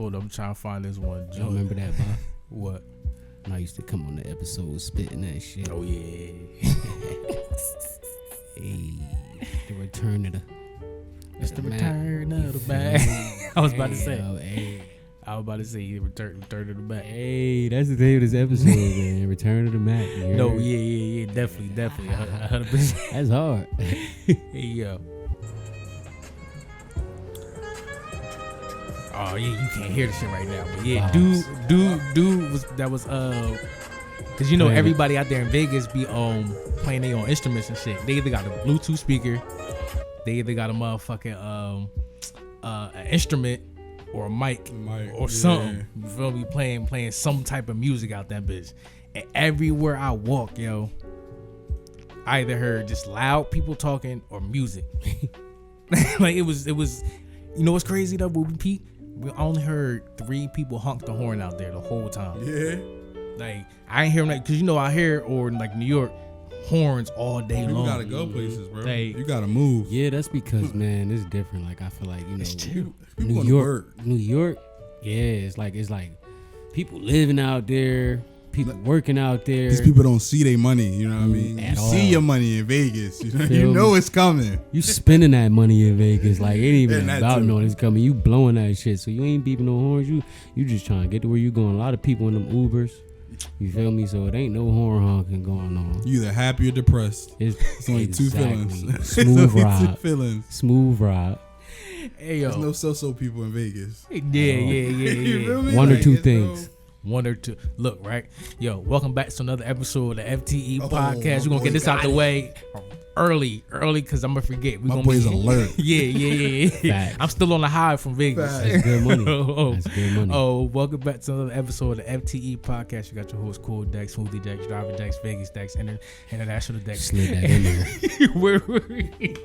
Hold on, I'm trying to find this one. You remember that, Bob? What? I used to come on the episode spitting that shit. Oh yeah. Hey, the return of the. It's the return of the Mack. I was about to say. Hey. I was about to say return of the Mack. Hey, that's the name of this episode, man. Return of the Mack. No, yeah, definitely, 100%. That's hard. Hey yo. Oh yeah, you can't hear the shit right now, but yeah, dude was cause you know everybody out there in Vegas be playing their own instruments and shit. They either got a Bluetooth speaker, they either got a motherfucking an instrument or a mic or something. You feel me? Playing some type of music out that bitch. And everywhere I walk, yo, I either heard just loud people talking or music. Like it was. You know what's crazy though, Booby Pete? We only heard 3 people honk the horn out there the whole time. Yeah. Like I ain't hear them, cause you know out here or in like New York, horns all day long. You gotta go places, bro. Like, you gotta move. Yeah, that's because man, it's different. Like I feel like People New York. Yeah, it's like people living out there, people working out there. These people don't see their money. You know what I mean? You all. see your money in Vegas. You know it's coming. You spending that money in Vegas. Like it ain't even about too. knowing it's coming. You blowing that shit. So you ain't beeping no horns. You just trying to get to where you going. A lot of people in them Ubers. You feel me? So it ain't no horn honking going on. You either happy or depressed. It's only exactly. 2 feelings. Smooth ride. 2 feelings. Smooth ride. hey yo, There's no so people in Vegas. yeah. You feel me? One or Like, two it's things. One or two. Look, right? Yo, welcome back to another episode of the FTE podcast. We're my gonna get boy this out the got it. way early, cause I'm gonna forget. My boy's alert. Yeah. Facts. I'm still on the high from Vegas. Facts. That's good money. Oh. That's good money. Oh, welcome back to another episode of the FTE podcast. You got your host, Cool Dex, Smoothie Dex, Driver Dex, Vegas Dex, International Dex. Slid that in there. Where were we?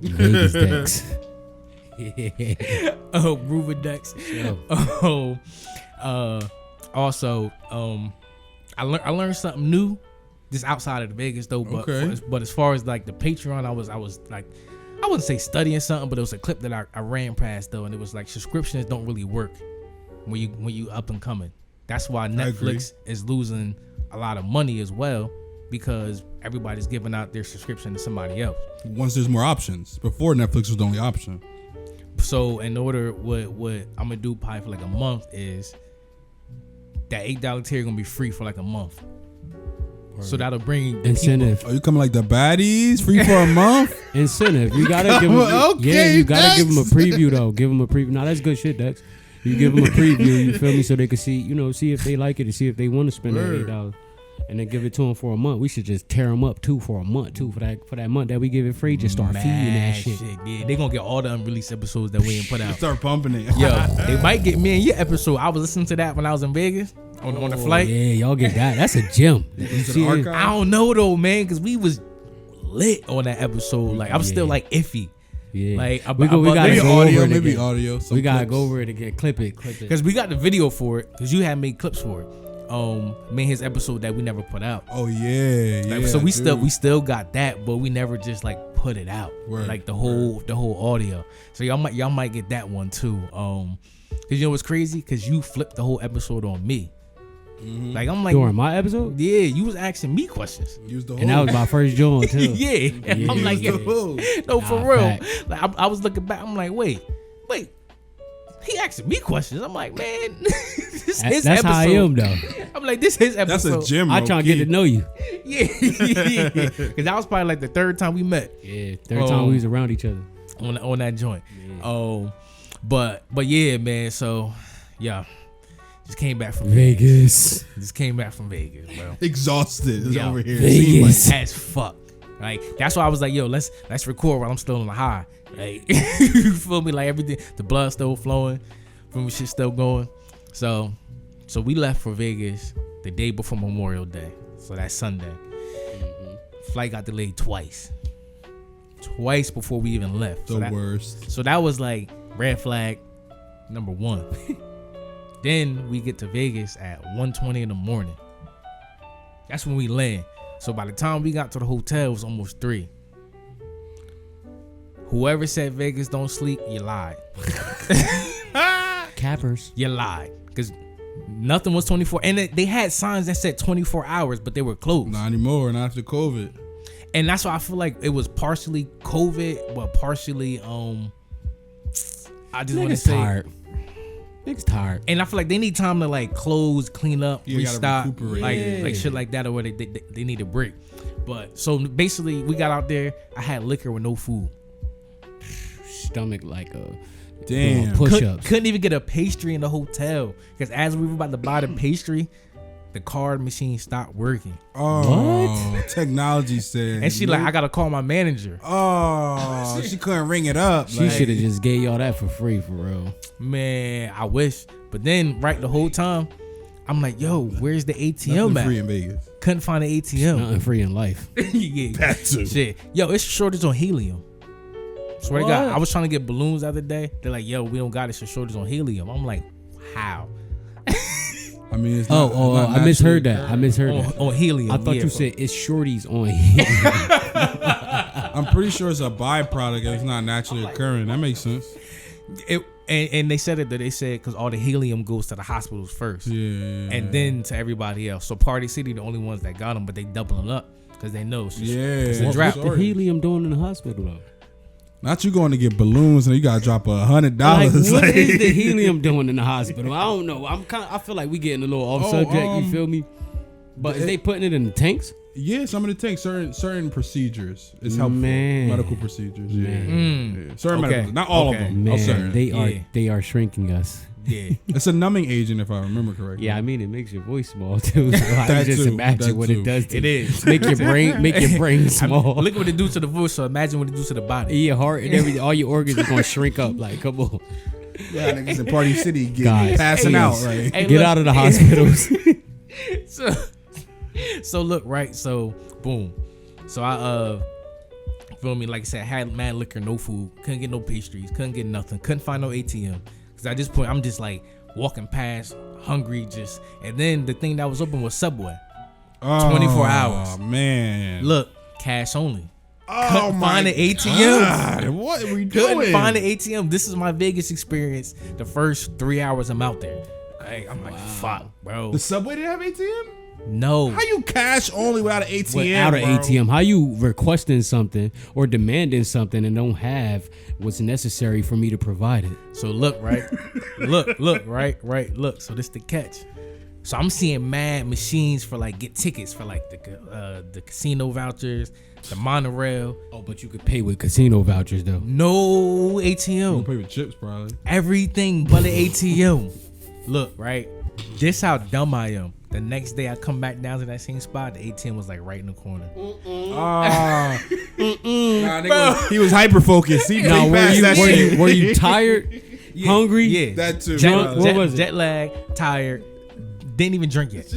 Vegas Dex. Oh, Ruben Dex. Yo. Also, I learned something new just outside of the Vegas though. But Okay. but as far as like the Patreon, I was like, I wouldn't say studying something, but it was a clip that I ran past though, and it was like subscriptions don't really work when you up and coming. That's why Netflix is losing a lot of money as well, because everybody's giving out their subscription to somebody else. Once there's more options. Before Netflix was the only option. So in order, what I'm gonna do probably for like a month is that $8 tier gonna be free for like a month. So that'll bring the Incentive. Are you coming like the baddies? Free for a month? Incentive. You gotta give them. Okay, you gotta Dex. give them a preview though. Give them a preview. Now that's good shit, Dex. You give them a preview. You feel me? So they can see if they like it and see if they want to spend that $8, and then give it to them for a month. We should just tear them up too for a month too for that month that we give it free. Just start feeding that shit. Yeah, they gonna get all the unreleased episodes that we ain't put out. Start pumping it. Yo, they might get me and your episode. I was listening to that when I was in Vegas on the flight. Yeah, y'all get that. That's a gem. See, archive? I don't know though, man, because we was lit on that episode. Like I'm still like iffy. Yeah, Like we gotta go over it maybe again. audio. some We gotta clips. go over it again. Clip it. Because we got the video for it. Because you had made clips for it. Me and his episode that we never put out. Oh yeah. Like, so we still got that, but we never just like put it out. Word, like the whole audio. So y'all might get that one too. Cause you know what's crazy? Cause you flipped the whole episode on me. Like I'm like, During my episode, yeah, you was asking me questions. Use the whole. and that was my first joint too. Yeah. I'm like, Use the yeah. whole. No, for Nah, real. facts. Like I was looking back. I'm like, wait. He asking me questions. I'm like, man, this is his That's episode. how I am though. I'm like, this is his That's episode. a gym. I try to get to know you. Yeah. Because that was probably like the third time we met. Yeah, third time we was around each other. On that joint. But yeah, man. So yeah, just came back from Vegas. Just came back from Vegas, bro. Exhausted is Yo, over here. Vegas. Seems As fuck. Like that's why I was like, yo, let's record while I'm still on the high. Like you feel me? Like everything, the blood still flowing, from shit still going. So we left for Vegas the day before Memorial Day. So that's Sunday. Flight got delayed twice before we even left. the worst. So that was like red flag number 1. Then we get to Vegas at 1:20 in the morning. That's when we land. So by the time we got to the hotel, it was almost 3. Whoever said Vegas don't sleep, you lied. cappers. You lied because nothing was 24. And they had signs that said 24 hours, but they were closed. Not anymore. Not after COVID. And that's why I feel like it was partially COVID, but partially I just want to say. Tired. Niggas tired. And I feel like they need time to like close, clean up, Yeah, restock, recuperate. like shit like that, or they need a break. But so basically, we got out there. I had liquor with no food. Stomach like a Damn. push-ups. Couldn't even get a pastry in the hotel because as we were about to buy the pastry, the card machine stopped working. Oh, technology said. And she like, I gotta call my manager. Oh, she couldn't ring it up. She should have just gave y'all that for free, for real. Man, I wish. But then, right, the whole time, I'm like, yo, where's the ATM Nothing free at? in Vegas. Couldn't find the ATM. Nothing free in life. Yeah, That too. shit. Yo, it's shortage on helium. Swear to God, I was trying to get balloons the other day. They're like, yo, we don't got it. It's a shortage on helium. I'm like, how? I mean, it's Oh, not, it's not I misheard naturally that. I misheard that. On helium. I thought yeah. you said it's shorties on here. I'm pretty sure it's a byproduct and it's not naturally occurring. That makes sense. And they said it that they said because all the helium goes to the hospitals first. Yeah. And then to everybody else. So Party City, the only ones that got them, but they doubling up because they know. It's a Yeah. draft. What the helium doing in the hospital though? Not you going to get balloons and you gotta drop $100. Like, what Like- is the helium doing in the hospital? I don't know. I feel like we getting a little off subject. You feel me? But is they putting it in the tanks? Yeah, some of the tanks, certain procedures is helpful. Man. Medical procedures. Yeah. Mm. Yeah. Certain Okay. medical, not all Okay. of them. Man, Certain. they are shrinking us. Yeah. It's a numbing agent if I remember correctly. Yeah, I mean it makes your voice small too. So I That just too, imagine that what too. it does to It is. make your brain small. Look what it do to the voice, so imagine what it do to the body. Your heart and everything, all your organs are gonna shrink up. Like, come on, Yeah, niggas in Party City Guys, passing hey, out. yes. Like. Hey, get look. out of the hospitals. So look, right? So boom. So I feel me, like I said, had mad liquor, no food, couldn't get no pastries, couldn't get nothing, couldn't find no ATM. Cause at this point I'm just like walking past, hungry, just and then the thing that was open was Subway. 24 hours. Oh man. Look, cash only. Oh Couldn't find the ATM. God, what are we Couldn't doing? find the ATM. This is my Vegas experience. The first 3 hours I'm out there. I'm like, fuck, bro. The Subway didn't have ATM? No. How you cash only without an ATM? Without an bro? ATM, how you requesting something or demanding something and don't have what's necessary for me to provide it? So look, right? look, right. Look. So this the catch. So I'm seeing mad machines for like get tickets for like the casino vouchers, the monorail. Oh, but you could pay with casino vouchers though. No You ATM. play with chips probably. Everything but an ATM. Look, right? This how dumb I am. The next day I come back down to that same spot. The ATM was like right in the corner. Nah, nigga, he was hyper focused. He Now, passed that shit. were you tired, hungry? Yeah. That too. Drunk? bro. What was it? Jet lag, tired. Didn't even drink yet.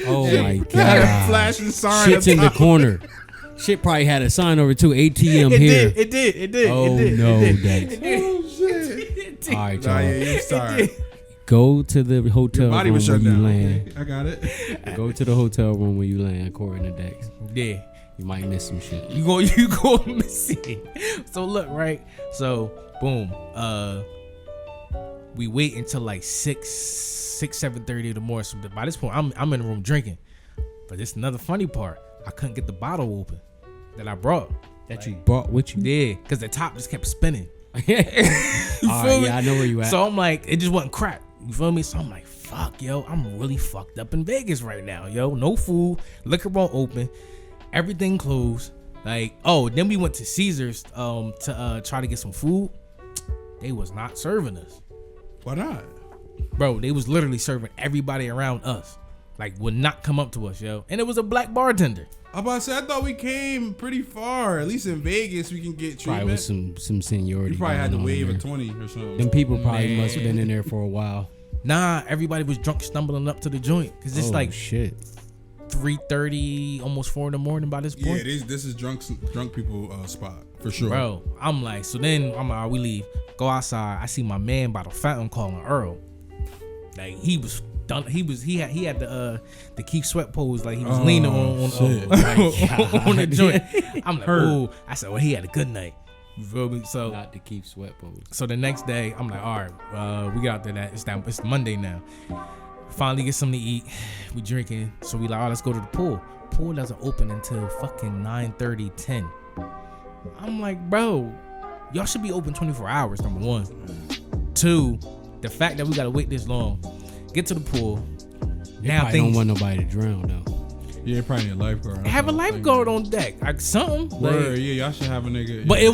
Oh my Had a god! flashing sign. Shit's up in the top. corner. Shit probably had a sign over too. ATM here. It did. Oh no, Dex. Oh shit. All right, Nah, yeah, y'all. you was tired. Go to the hotel Your body room was where shut you down. land. Okay, I got it. Go to the hotel room where you land, according to Dex. Yeah. You might miss some shit. You go missing. So look, right? So boom. We wait until like 7:30 in the morning. So by this point, I'm in the room drinking. But this another funny part. I couldn't get the bottle open that I brought. That you brought with you? Yeah, because the top just kept spinning. All You right, feel me? yeah, I know where you at. So I'm like, it just wasn't cracked. You feel me? So I'm like, fuck, yo, I'm really fucked up in Vegas right now, yo. No food, liquor won't open, everything closed. Like, oh, then we went to Caesars to try to get some food. They was not serving us, Why not? bro. They was literally serving everybody around us. Like, would not come up to us, yo. And it was a black bartender. I'm about to say, I thought we came pretty far. At least in Vegas, we can get Probably with treatment. some seniority. You probably had to going on wave there. a 20 or something. Them people probably Man. must have been in there for a while. Nah, everybody was drunk, stumbling up to the joint because it's Oh, like shit. 3:30, almost 4 in the morning by this point. Yeah, this is drunk people spot for sure. Bro, I'm like, so then I'm like, we leave, go outside. I see my man by the fountain calling Earl. Like he was done. He had the Keith Sweat pose, like he was leaning on shit. on the joint. I'm like, oh, I said, well, he had a good night. You feel me? So Not to keep sweat pose. So the next day, I'm like, all right, we got out there. It's Monday now. Finally get something to eat. We drinking. So we like, all right, let's go to the pool. Pool doesn't open until fucking 9:30, 10. I'm like, bro, y'all should be open 24 hours, number one. Two, the fact that we gotta wait this long. Get to the pool. Now Don't want nobody to drown though. Yeah, probably need a lifeguard. Have a lifeguard on deck, like something. Word, yeah, y'all should have a nigga. But yeah,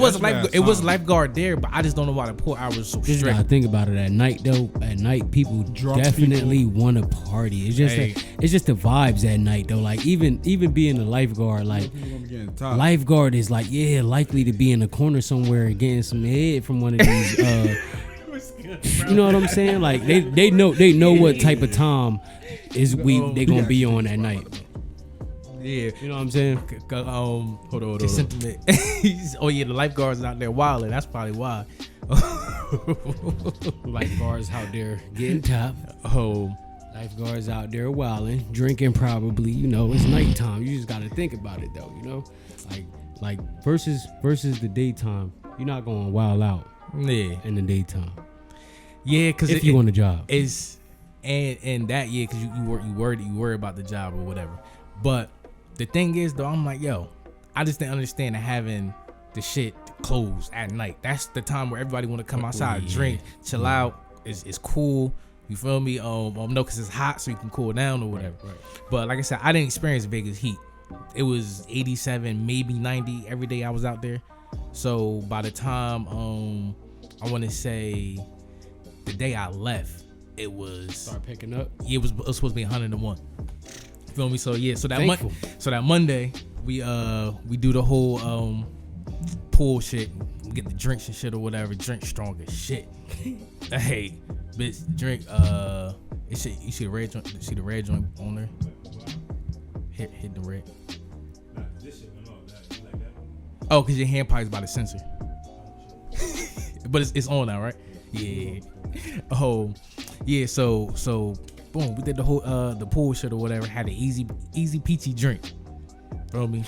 it was lifeguard there, but I just don't know why the pool hours are so Just strict. gotta think about it. At night though, at night people definitely want to party. It's just it's just the vibes at night though. Like even being a lifeguard, like lifeguard is like likely to be in a corner somewhere getting some head from one of these. You know what I'm saying? Like they know what type of time they gonna be on at night. Yeah, you know what I'm saying? Hold on. Sentiment. Oh yeah, the lifeguards out there wilding. That's probably why. Lifeguards out there getting top. Oh, lifeguards out there wilding, drinking probably. You know, it's nighttime. You just gotta think about it though. You know, like versus the daytime. You're not going wild out. Yeah, in the daytime. Yeah, because if you want a job, is and that because you worry about the job or whatever. But the thing is though, I'm like, yo, I just didn't understand having the shit closed at night. That's the time where everybody want to come outside, drink, chill out. It's cool. You feel me? No, because it's hot, so you can cool down or whatever. Right. But like I said, I didn't experience Vegas heat. It was 87, maybe 90 every day I was out there. So by the time I want to say the day I left, it was start picking up. Yeah, it was supposed to be 101. Feel me? So yeah, so that Monday we do the whole pool shit, we get the drinks and shit or whatever, drink strong as shit. Hey, bitch, drink you see the red joint? See the red joint on there? Hit the red. Oh, cause your hand probably is by the sensor. But it's on now, right? Yeah. Oh, yeah. So boom, we did the whole the pool shit or whatever. Had an easy peachy drink. Feel me?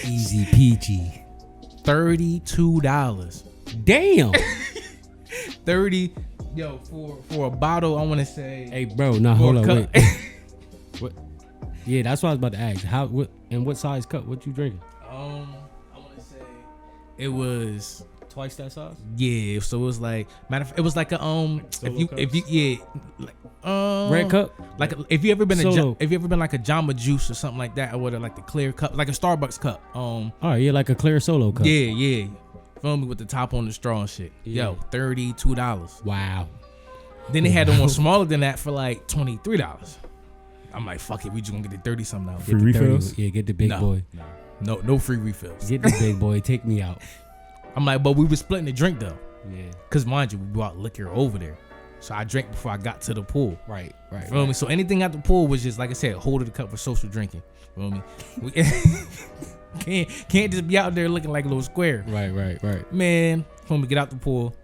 Easy peachy. $32. Damn. 30. Yo, for a bottle, I want to say. Hey, bro, now hold on, wait. What? Yeah, that's what I was about to ask. What size cup? What you drinking? I want to say it was twice that size. Yeah, so it was like it was like a red cup. Like if you ever been like a Jamba Juice or something like that, or what, like the clear cup, like a Starbucks cup. Oh yeah, like a clear solo cup. Yeah. Feel me, with the top on the straw and shit. Yeah. Yo, $32. Wow. Then they had the one smaller than that for like $23. I'm like, fuck it, we just gonna get the 30 something out. Free refills? Yeah, get the big boy. No free refills. Get the big boy, take me out. I'm like, but we were splitting the drink though. Yeah. Cause mind you, we brought liquor over there. So I drank before I got to the pool. Right. Feel me? So anything at the pool was just, like I said, hold of the cup for social drinking. Feel me? We can't just be out there looking like a little square. Right. Man, feel me? Get out the pool.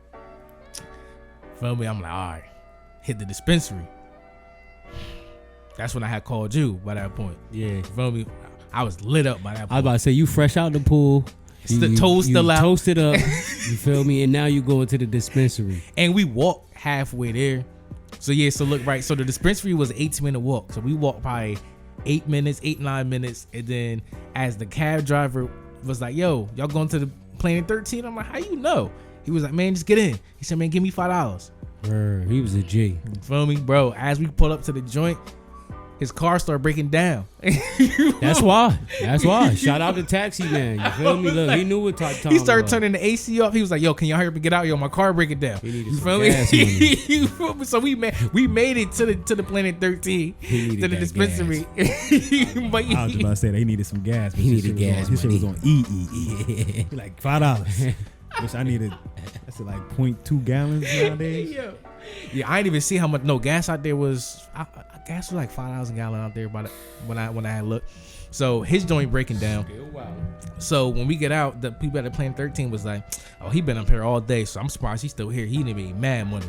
Feel me? I'm like, all right, hit the dispensary. That's when I had called you by that point. Yeah. Feel me? I was lit up by that point. I was about to say, you fresh out the pool. The toes still out. Toasted up. You feel me? And now you go into the dispensary. And we walked halfway there. So yeah, so look, right. So the dispensary was an 18-minute walk. So we walked probably 9 minutes. And then as the cab driver was like, yo, y'all going to the Planet 13? I'm like, how you know? He was like, man, just get in. He said, man, give me $5. He was a G. You feel me, bro? As we pull up to the joint, his car started breaking down. That's why. Shout out to Taxi Man. You feel me? Look, he knew what type of time. He started turning the AC off. He was like, yo, can y'all hurry up and get out? Yo, my car breaking down. He needed you some gas money. You feel me? So we made it to the Planet 13. He to the dispensary. But I was just about to say they needed some gas. He needed gas. This shit was on EE. Like $5. Which I needed. That's like 0.2 gallons nowadays. Yeah, I didn't even see how much. No, gas out there was. Gas was like 5,000 gallons out there when I had looked. So his joint breaking down. So when we get out, the people at the Planet 13 was like, oh, he been up here all day, so I'm surprised he's still here. He didn't made mad money.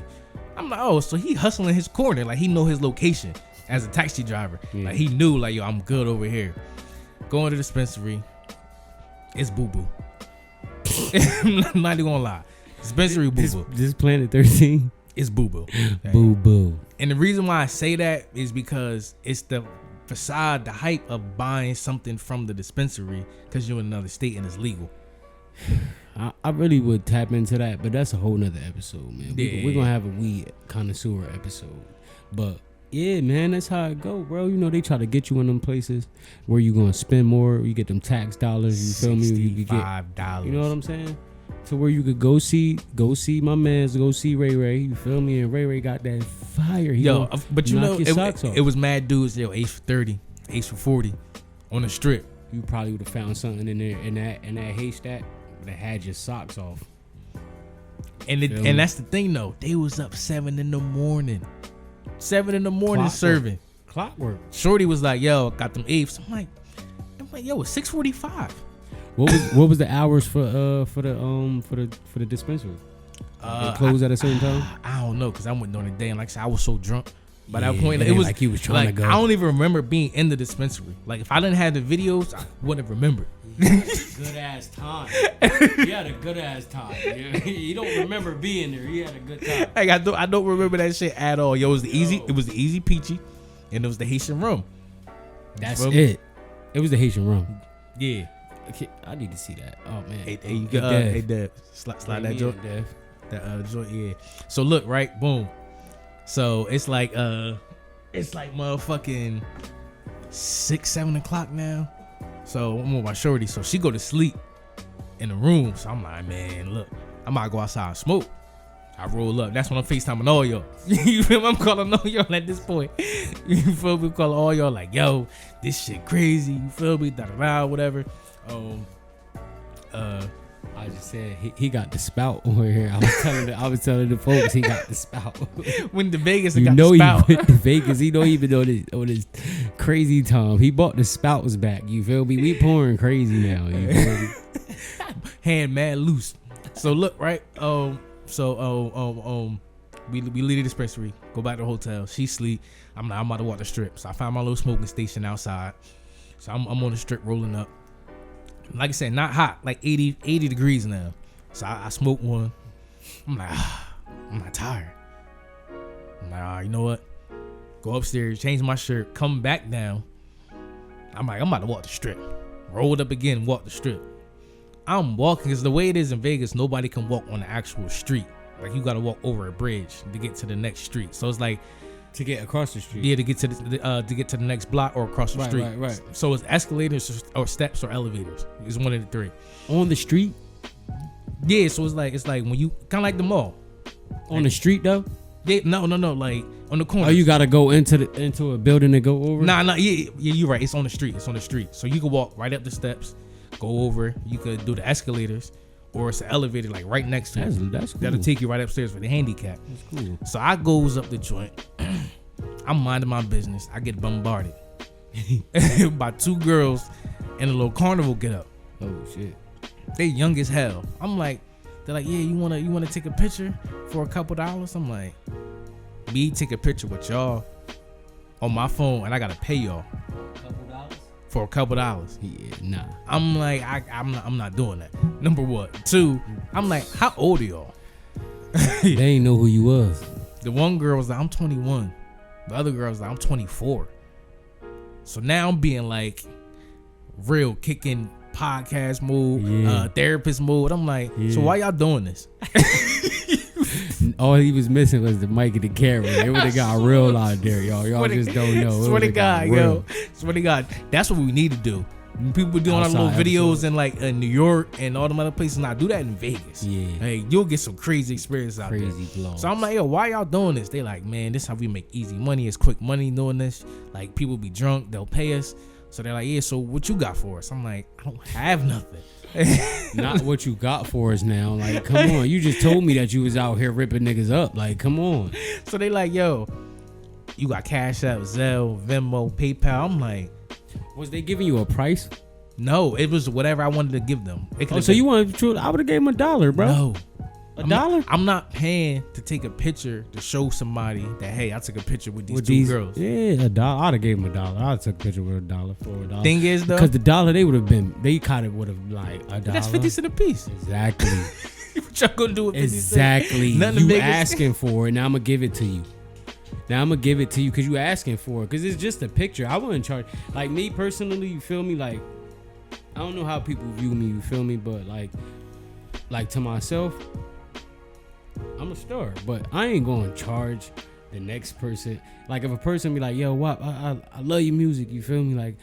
I'm like, oh, so he hustling his corner, like he know his location as a taxi driver. Yeah. Like he knew, like, yo, I'm good over here. Going to the dispensary, it's boo boo. I'm not even gonna lie. Dispensary boo boo. This Planet 13. It's boo boo. Boo boo. And the reason why I say that is because it's the facade, the hype of buying something from the dispensary because you're in another state and it's legal. I really would tap into that, but that's a whole nother episode, man. We're gonna have a weed connoisseur episode. But yeah, man, that's how it go, bro. You know, they try to get you in them places where you gonna spend more, you get them tax dollars, you feel me? You could get $65. You know what I'm saying? To where you could go see my mans, go see Ray Ray, you feel me? And Ray Ray got that fire. But you know, it it was mad dudes, ace for 30, ace for 40 on the strip. You probably would have found something in there in that haystack that had your socks off. And that's the thing though. They was up 7 in the morning. 7 in the morning serving. Clockwork. Shorty was like, yo, got them apes. I'm like, yo, it's 6:45. What was the hours for the dispensary? They closed at a certain time? I don't know, cause I went during the day and like I said, I was so drunk. By that point, it was like he was trying to go. I don't even remember being in the dispensary. Like if I didn't have the videos, I wouldn't have remembered. Good ass time. He had a good ass time. You don't remember being there. He had a good time. Like I don't remember that shit at all. Yo, it was the easy peachy, and it was the Haitian rum. That's it. It was the Haitian rum. Yeah. Okay, I need to see that. Oh man. Hey, you got Dev. Slide that joint. That joint. Yeah. So look, right, boom. So it's like motherfucking 6-7 o'clock now. So I'm with my shorty. So she go to sleep in the room. So I'm like, man, look, I might go outside and smoke. I roll up. That's when I'm FaceTiming all y'all. You feel me? I'm calling all y'all at this point. You feel me? Calling all y'all like, yo, this shit crazy. You feel me? Da-da-da, whatever. I just said he got the spout over here. I was telling the folks he got the spout. When the Vegas, you got know the spout. He went to Vegas. He don't even know this crazy time. He bought the spouts back. You feel me? We pouring crazy now. You feel me? Hand mad loose. So look, right. We leave the dispensary. Go back to the hotel. She sleep. I'm about to walk the strip. So I found my little smoking station outside. So I'm on the strip rolling up. Like I said, not hot, like 80 degrees now. So I smoked one. I'm like, I'm not tired. I'm like, you know what? Go upstairs, change my shirt, come back down. I'm like, I'm about to walk the strip. Rolled up again, walk the strip. I'm walking, because the way it is in Vegas, nobody can walk on the actual street. Like, you got to walk over a bridge to get to the next street. So it's like, to get across the street. Yeah, to get to the next block or across the street. Right. So it's escalators or steps or elevators. It's one of the three. On the street? Yeah, so it's like when you kind of like the mall. On the street though? Yeah, no, like on the corner. Oh, you gotta go into a building to go over? Nah, yeah, you're right. It's on the street. So you can walk right up the steps, go over. You could do the escalators. Or it's an elevator like right next to it. That's cool. That'll take you right upstairs for the handicap. That's cool. So I goes up the joint. I'm minding my business. I get bombarded by two girls in a little carnival get up. Oh shit. They young as hell. I'm like, they're like, yeah, you wanna take a picture for a couple dollars? I'm like, me take a picture with y'all on my phone and I gotta pay y'all. For a couple dollars. Yeah, nah. I'm like, I'm not doing that. Number one. Two, I'm like, how old are y'all? They ain't know who you was. The one girl was like, I'm 21. The other girl was like, I'm 24. So now I'm being like real kicking podcast mode, therapist mode. I'm like, so why y'all doing this? All he was missing was the mic and the camera. It would have got real out there, y'all. Y'all just don't know. Swear to God, yo. Swear to God. That's what we need to do. When people doing all the little videos in like New York and all them other places, not do that in Vegas. Yeah. Hey, you'll get some crazy experience out there. Crazy vlogs. So I'm like, yo, why y'all doing this? They like, man, this is how we make easy money. It's quick money doing this. Like, people be drunk, they'll pay us. So they're like, yeah, so what you got for us? I'm like, I don't have nothing. Not what you got for us now. Like, come on. You just told me that you was out here ripping niggas up. Like, come on. So they like, yo, you got Cash App, Zelle, Venmo, PayPal. I'm like, was they giving you a price? No, it was whatever I wanted to give them. So you wanted to? I would have gave them $1, bro. $1? I'm not paying to take a picture to show somebody that, hey, I took a picture with these two girls. Yeah, $1. I'd have gave them $1. I'd took a picture with $1 for $1. Thing is though, because the $1 they kind of would have like $1. that's 50 cents a piece. Exactly. What y'all gonna do with 50 cents? Exactly. Nothing You big. asking for it, now I'm gonna give it to you. Because you asking for it. Because it's just a picture. I wouldn't charge. Like me personally, you feel me? Like I don't know how people view me. You feel me? But like to myself, I'm a star. But I ain't gonna charge the next person. Like if a person be like, yo, WAP, I love your music. You feel me? Like,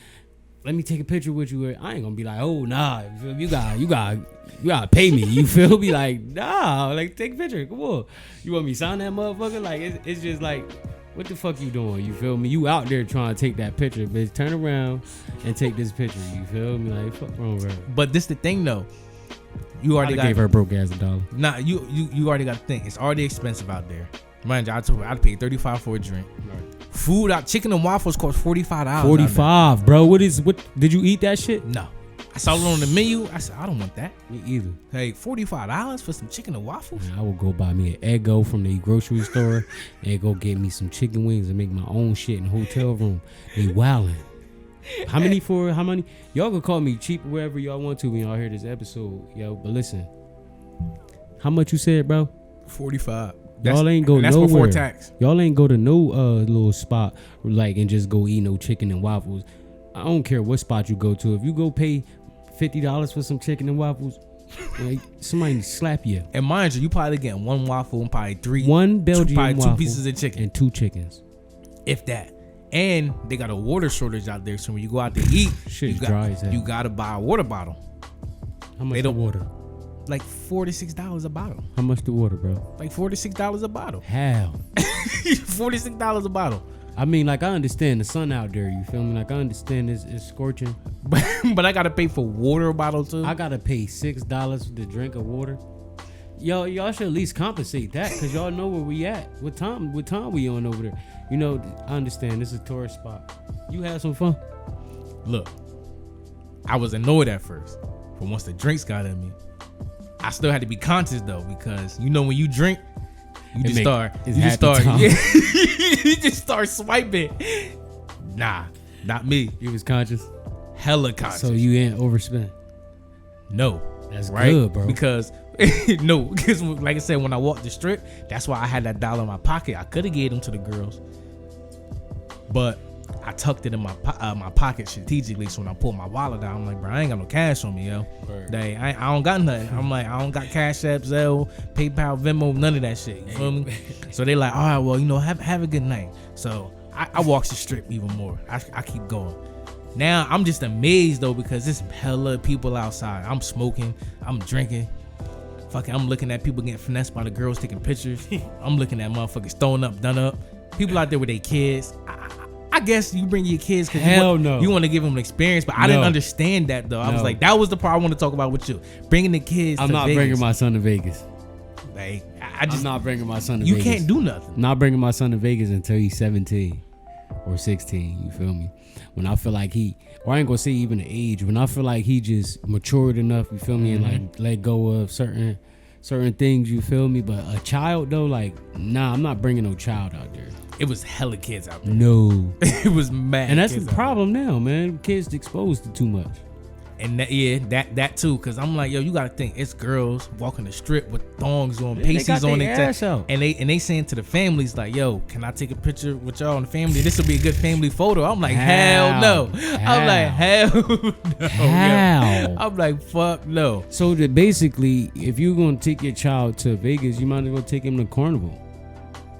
let me take a picture with you. I ain't gonna be like, oh nah, you gotta pay me. You feel me? Like, nah, like take a picture. Come on. You want me to sign that motherfucker? Like it's just like, what the fuck you doing? You feel me? You out there trying to take that picture, bitch. Turn around and take this picture. You feel me? Like, fuck wrong with her. But this the thing though. You already gave her broke ass $1. Nah, you already got to think. It's already expensive out there. Mind you, I'd pay $35 for a drink. Right. Food out, chicken and waffles cost $45. $45, bro. What did you eat that shit? No. I saw it on the menu. I said, I don't want that. Me either. Hey, $45 for some chicken and waffles? Man, I would go buy me an Eggo from the grocery store and go get me some chicken wings and make my own shit in the hotel room. They wildin'. How many? Y'all can call me cheap wherever y'all want to when y'all hear this episode, yo. But listen, how much you said, bro? 45. Y'all ain't go that's nowhere. Before tax. Y'all ain't go to no little spot like and just go eat no chicken and waffles. I don't care what spot you go to. If you go pay $50 for some chicken and waffles, like somebody slap you. And mind you probably getting one waffle and probably one Belgian waffle, 2 pieces of chicken and 2 chickens, if that. And they got a water shortage out there, so when you go out to eat, shit's dry as hell. You gotta buy a water bottle. How much the water? Like $4 to $6 a bottle. How much the water, bro? Like $4 to $6 a bottle. How? $4 to $6 a bottle. I mean, like I understand the sun out there. You feel me? Like I understand it's scorching, but I gotta pay for water bottle too. I gotta pay $6 to drink of water. Y'all should at least compensate that, cause y'all know where we at. What time we on over there? You know, I understand this is a tourist spot. You had some fun. Look, I was annoyed at first, but once the drinks got in me, I still had to be conscious though, because you know when you drink, you just start swiping. Nah, not me. You was conscious. Hella conscious. So you ain't overspent. No, that's right, good, bro. Because because like I said, when I walked the strip, that's why I had that $1 in my pocket. I could have gave them to the girls, but I tucked it in my pocket strategically. So when I pulled my wallet out, I'm like, bro, I ain't got no cash on me, yo. Dang, I don't got nothing. I'm like, I don't got Cash App, Zelle, PayPal, Venmo, none of that shit. You feel me? So they like, all right, well, you know, have a good night. So I walk the strip even more. I keep going. Now I'm just amazed though, because there's hella people outside. I'm smoking, I'm drinking. Fucking, I'm looking at people getting finessed by the girls taking pictures. I'm looking at motherfuckers throwing up, done up. People out there with their kids. I guess you bring your kids because you want to give them an experience, but I didn't understand that though. I was like, that was the part I want to talk about with you. Bringing the kids. I'm not bringing my son to Vegas. Like, I'm not bringing my son to Vegas. You can't do nothing. Not bringing my son to Vegas until he's 17 or 16. You feel me? When I feel like or I ain't gonna say even the age. When I feel like he just matured enough, you feel me, and like let go of certain things, you feel me. But a child though, like, nah, I'm not bringing no child out there. It was hella kids out there. No, it was mad. And that's the problem now, man. Kids exposed to too much. And that too, because I'm like, yo, you gotta think, it's girls walking the strip with thongs on, pasties on their ass out, and they saying to the families like, yo, can I take a picture with y'all and the family? This will be a good family photo. I'm like, hell no. I'm like, hell no. How? I'm like, fuck no. So that basically, if you're gonna take your child to Vegas, you might as well take him to Carnival.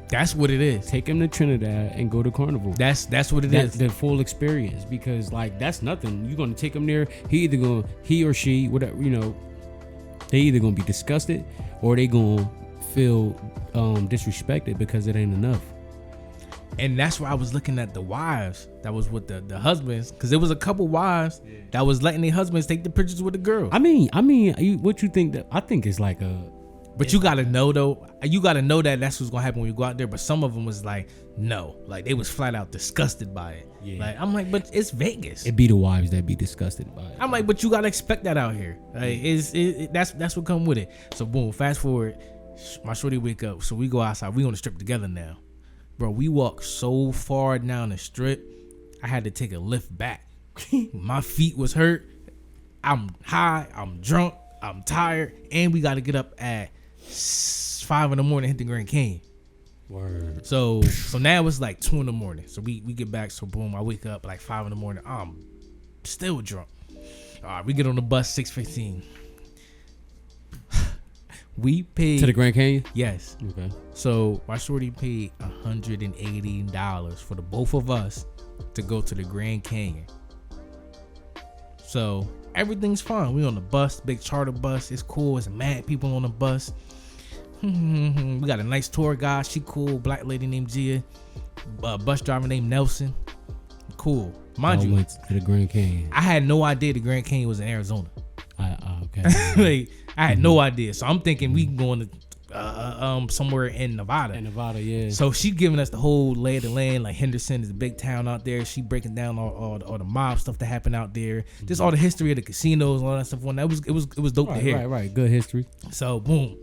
That's what it is. Take him to Trinidad and go to Carnival. That's what it is. The full experience, because like that's nothing. You're gonna take him there. He or she, whatever, you know, they either gonna be disgusted or they gonna feel disrespected because it ain't enough. And that's why I was looking at the wives that was with the husbands, because there was a couple wives that was letting their husbands take the pictures with the girls. I mean, what you think? I think it's like a. But you gotta know though. You gotta know that that's what's gonna happen when you go out there. But some of them was like, no, like they was flat out disgusted by it. Yeah. Like I'm like, but it's Vegas. It be the wives that be disgusted by it. I'm like, but you gotta expect that out here. Like that's what come with it. So boom, fast forward. My shorty wake up, so we go outside. We on the strip together now, bro. We walk so far down the strip, I had to take a lift back. My feet was hurt. I'm high. I'm drunk. I'm tired, and we got to get up at 5 a.m. hit the Grand Canyon. Word. So now it's like 2 a.m. So we get back. So boom, I wake up like 5 a.m. I'm still drunk. All right, we get on the bus 6:15. We paid To the Grand Canyon? Yes. Okay. So my shorty paid $180 for the both of us to go to the Grand Canyon. So everything's fine. We on the bus, big charter bus. It's cool. It's mad people on the bus. We got a nice tour guide. She cool. Black lady named Gia. Bus driver named Nelson. Cool. Mind you, went to the Grand Canyon. I had no idea the Grand Canyon was in Arizona. Okay. Like, I had no idea. So I'm thinking we going to somewhere in Nevada. In Nevada, yeah. So she giving us the whole lay of the land. Like Henderson is a big town out there. She breaking down all the mob stuff that happened out there. Just all the history of the casinos and all that stuff. It was dope to hear. Right. Good history. So boom,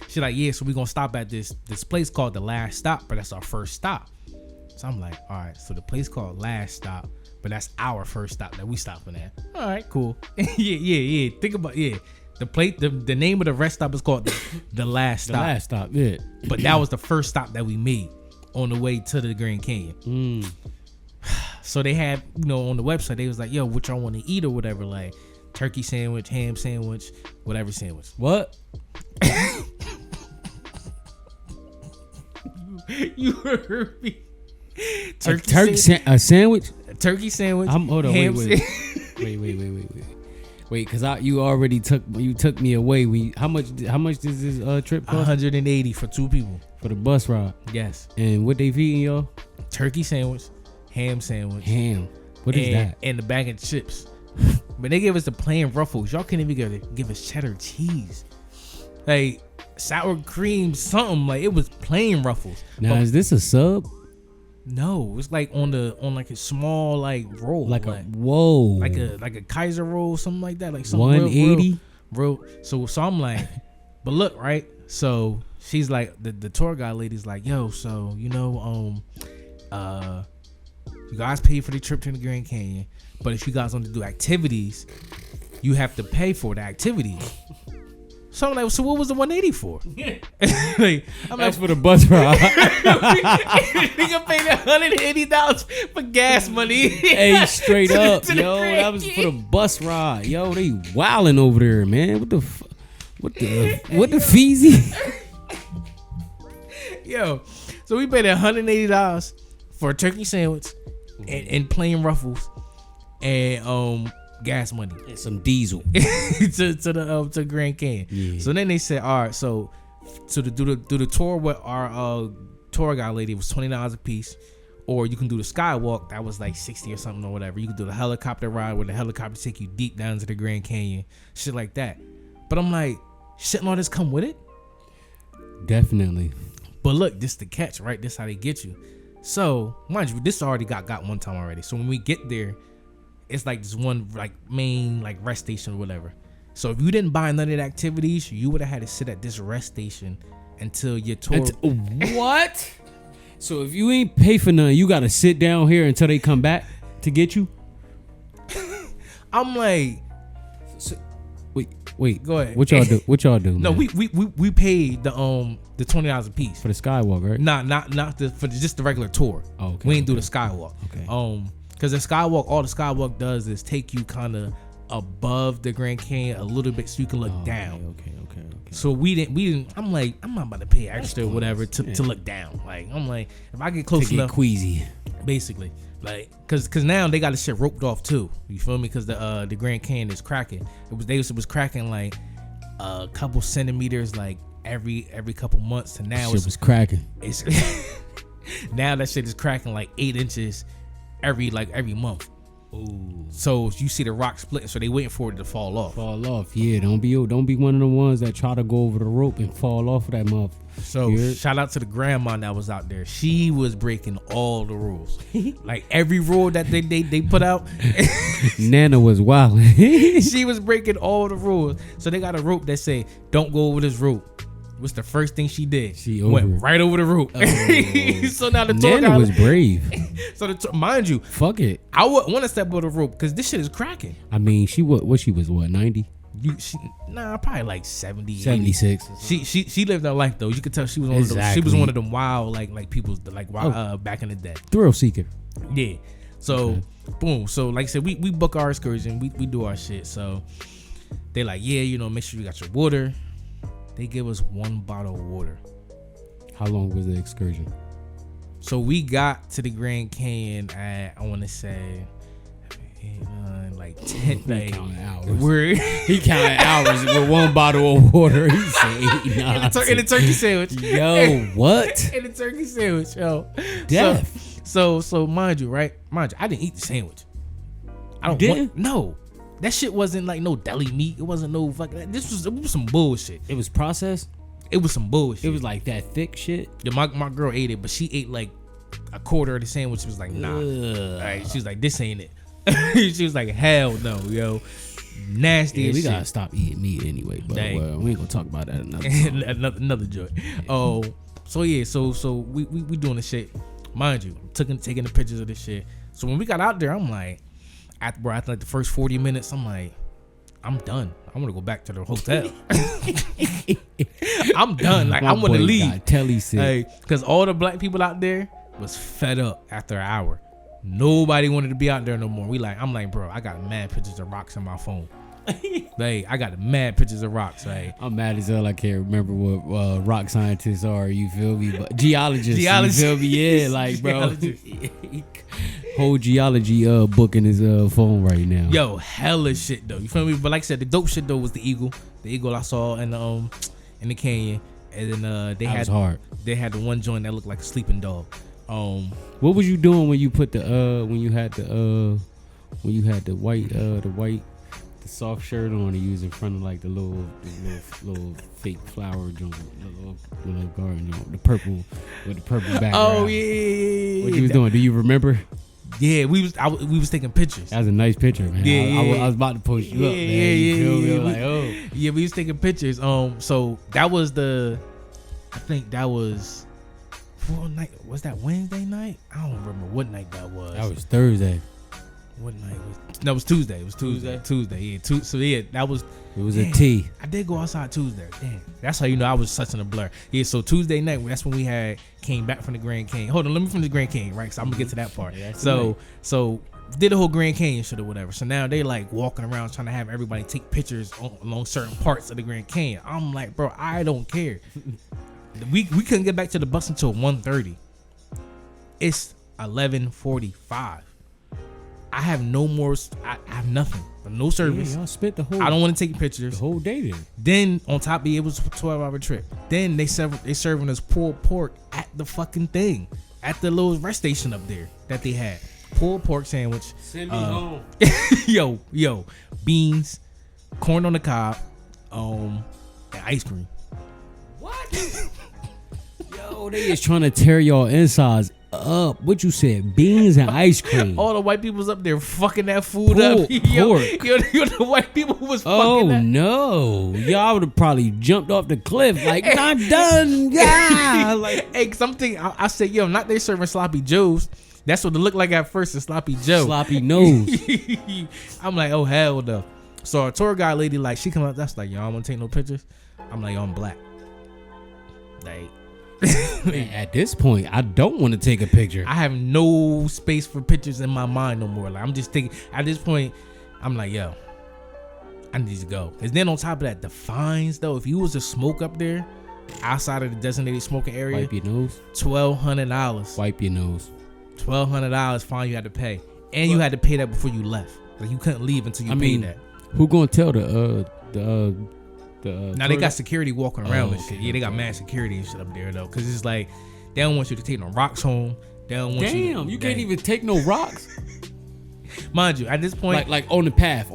she like, yeah. So we gonna stop at this place called the Last Stop, but that's our first stop. So I'm like, all right. So the place called Last Stop, but that's our first stop that we stopping at. All right, cool. yeah. Think about the name of the rest stop is called the Last Stop. The Last Stop, yeah. But that was the first stop that we made on the way to the Grand Canyon. So they had, on the website, they was like, yo, what y'all want to eat or whatever, like turkey sandwich, ham sandwich, whatever sandwich. What? You heard me. A sandwich? A turkey sandwich. Hold on, ham wait. Wait, cause you already took me away. How much does this trip cost? 180 for 2 people For the bus ride. Yes. And what they feeding y'all? Turkey sandwich, ham sandwich. Ham. What is that? And the bag of chips. But they gave us the plain Ruffles. Y'all can't even give us cheddar cheese. Like sour cream, something. Like it was plain Ruffles. Now is this a sub? No, it's like on like a small like roll. Like a Kaiser roll, something like that. Like some 180. Real. So I'm like, but look, right? So she's like, the tour guide lady's like, yo, so you guys pay for the trip to the Grand Canyon, but if you guys want to do activities, you have to pay for the activities. So I'm like, so what was the 180 for? That's for the bus ride. Nigga paid $180 for gas money. Hey, straight up, yo, that was for the bus ride. Yo, they wilding over there, man. What the feezy? Yo, so we paid $180 for a turkey sandwich and plain Ruffles and gas money and some diesel to Grand Canyon. Yeah. So then they said, all right, so do the tour with our tour guide lady was $20 a piece, or you can do the skywalk that was like $60 or something or whatever. You can do the helicopter ride where the helicopter take you deep down to the Grand Canyon, shit like that. But I'm like, shouldn't all this come with it? Definitely. But look, this the catch, right? This how they get you. So mind you, this already got one time already. So when we get there, it's like this one like main like rest station or whatever. So if you didn't buy none of the activities, you would have had to sit at this rest station until your tour. What? So if you ain't pay for none, you gotta sit down here until they come back to get you? I'm like, wait. Go ahead. What y'all do? No, man? we paid the $20 a piece for the skywalk, right? Not for just the regular tour. Oh, okay. We ain't do the skywalk. Okay. Because the skywalk, all the skywalk does is take you kind of above the Grand Canyon a little bit so you can look down. Okay. So we didn't. I'm like, I'm not about to pay extra or whatever to look down. Like I'm like, if I get close enough, queasy, basically. Like, cause now they got the shit roped off too. You feel me? Cause the Grand Canyon is cracking. It was cracking like a couple centimeters like every couple months to now. Shit was cracking. It's now that shit is cracking like 8 inches every month. Ooh. So you see the rock splitting, so they waiting for it to fall off. Yeah. Don't be one of the ones that try to go over the rope and fall off of that motherfucker. So shout out to the grandma that was out there. She was breaking all the rules. Like every rule that they put out. Nana was wilding. She was breaking all the rules. So they got a rope that say, don't go over this rope. What's the first thing she did? She went right over the rope. Oh. So now the tour Nana guide was brave. So mind you, Fuck it. I would want to step over the rope because this shit is cracking. I mean, she was 90? Probably like 70, 76. 80. She lived her life though. You could tell she was one of them wild like people back in the day. Thrill seeker. Yeah. So boom. So like I said, we book our excursion. We do our shit. So they like, yeah, make sure you got your water. They give us 1 bottle of water. How long was the excursion? So we got to the Grand Canyon at, I want to say, 10. He counted hours. He counted hours with 1 bottle of water. He said 8, 9. In the turkey sandwich. Yo, what? In the turkey sandwich, yo. Death. So mind you, I didn't eat the sandwich. No. That shit wasn't like no deli meat. It wasn't no fucking. It was some bullshit. It was processed? It was some bullshit. It was like that thick shit? Yeah, my girl ate it, but she ate like a quarter of the sandwich. She was like, nah. All right, she was like, this ain't it. She was like, hell no, yo. Nasty as we shit. gotta stop eating meat anyway, but we ain't gonna talk about that another time. another joint. Oh, so we doing the shit. Mind you, I'm taking the pictures of this shit. So when we got out there, I'm like, after like the first 40 minutes, I'm like, I'm done. I want to go back to the hotel. I'm done. Like, I want to leave. Telly sick. Hey, because all the black people out there was fed up after an hour. Nobody wanted to be out there no more. I'm like, bro, I got mad pictures of rocks on my phone. Like, I got mad pictures of rocks. Like, I'm mad as hell. I can't remember what rock scientists are. You feel me? But geologists. You feel me? Yeah, like, bro. Whole geology book in his phone right now. Yo, hella shit though. You feel me? But like I said, the dope shit though was the eagle. The eagle I saw in the canyon, and then they had the one joint that looked like a sleeping dog. What was you doing when you put when you had the white the soft shirt on and you was in front of like the little fake flower joint, the little garden joint, the purple with the purple background. Oh yeah. What you was doing? Do you remember? Yeah, we was taking pictures. That was a nice picture, man. I was about to post you up, man. You feel me? Like, oh. Yeah, we was taking pictures. So that was I think that was night. Was that Wednesday night? I don't remember what night that was. That was Thursday. What night was? No, it was Tuesday. It was Tuesday. Yeah. So yeah, that was. It was a T. I did go outside Tuesday. Damn, that's how you know I was such in a blur. Yeah. So Tuesday night, that's when we came back from the Grand Canyon. Hold on, let me finish the Grand Canyon, right? So I'm gonna get to that part. Yeah, so did the whole Grand Canyon shit or whatever. So now they like walking around trying to have everybody take pictures along certain parts of the Grand Canyon. I'm like, bro, I don't care. We couldn't get back to the bus until 1:30. It's 11:45. I have no more. I have nothing. No service. Yeah, y'all spent the whole. I don't want to take pictures. The whole day then. Then on top of it was a 12-hour trip. Then they serving us pulled pork at the fucking thing, at the little rest station up there that they had. Pulled pork sandwich. Send me home. yo, beans, corn on the cob, and ice cream. What? Yo, they is trying to tear y'all insides up. What you said? Beans and ice cream. All the white people was up there fucking that food up. Yo, the white people was fucking that. Oh no. Y'all would have probably jumped off the cliff like, I'm done. Yeah. Like, hey, something I said, yo, not they serving sloppy joes. That's what it looked like at first, a sloppy joe. Sloppy nose. I'm like, oh hell no. So our tour guide lady, like, she come up, that's like, yo, I don't want to take no pictures. I'm like, yo, I'm black. Like, man, at this point, I don't want to take a picture. I have no space for pictures in my mind no more. Like, I'm just thinking, at this point, I'm like, yo, I need to go. Because then on top of that, the fines, though, if you was to smoke up there, outside of the designated smoking area, wipe your nose. $1,200. Wipe your nose. $1,200 fine you had to pay. And you had to pay that before you left. Like, you couldn't leave until you paid that. Who gonna tell the now they got security walking around and shit. Yeah, they got mad security and shit up there though, because it's like they don't want you to take no rocks home. They don't want you can't even take no rocks. Mind you, at this point, like on the path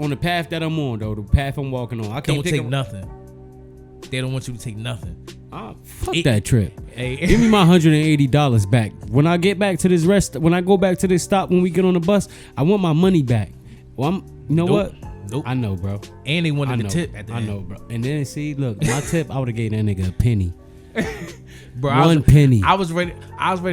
that I'm on though, the path I'm walking on, I can't take nothing. They don't want you to take nothing. Fuck that trip. Hey. Give me my $180 back. When I get back to this when I go back to this stop when we get on the bus, I want my money back. Well, you know what? Nope. I know, bro. And they wanted the tip at the end. I know, bro. And then see, look, my tip, I would have gave that nigga a penny. Bro, One penny. I was ready